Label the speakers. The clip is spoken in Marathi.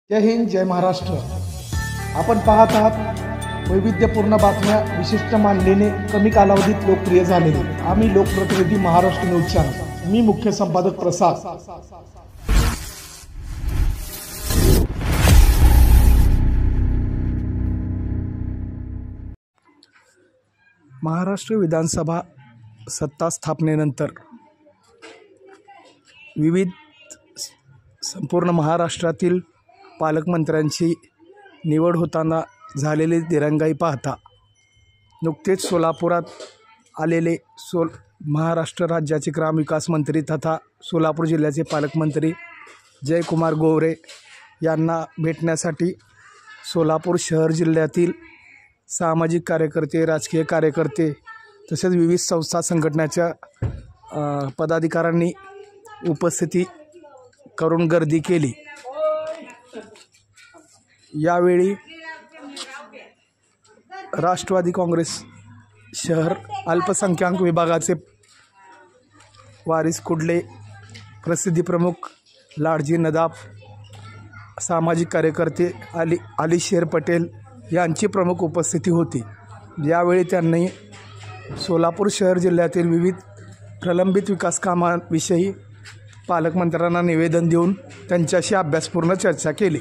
Speaker 1: जय हिंद, जय महाराष्ट्र। आपण पाहत आहात वैविध्यपूर्ण बातम्या, विशिष्ट मानलेले, कमी कालावधीत लोकप्रिय झालेले आम्ही लोकप्रतिनिधी महाराष्ट्र न्यूज चॅनल। मी मुख्य संपादक प्रसाद। महाराष्ट्र विधानसभा सत्ता स्थापनेनंतर विविध संपूर्ण महाराष्ट्रातील पालकमंत्र्यांची निवड होताना झालेली दिरंगाई पाहता नुकतेच सोलापुरात आलेले महाराष्ट्र राज्याचे ग्रामविकास मंत्री तथा सोलापूर जिल्ह्याचे पालकमंत्री जयकुमार गोरे यांना भेटण्यासाठी सोलापूर शहर जिल्ह्यातील सामाजिक कार्यकर्ते, राजकीय कार्यकर्ते तसेच विविध संस्था संघटनाच्या पदाधिकाऱ्यांनी उपस्थिती करून गर्दी केली। यावेळी राष्ट्रवादी काँग्रेस शहर अल्पसंख्याक विभागाचे वारिस कुडले, प्रसिद्धी प्रमुख लाडजी नदाफ, सामाजिक कार्यकर्ते अली शेर पटेल यांची प्रमुख उपस्थिती होती। यावेळी त्यांनी सोलापूर शहर जिल्ह्यातील विविध प्रलंबित विकास कामांविषयी पालकमंत्र्यांना निवेदन देऊन त्यांच्याशी अभ्यासपूर्ण चर्चा केली।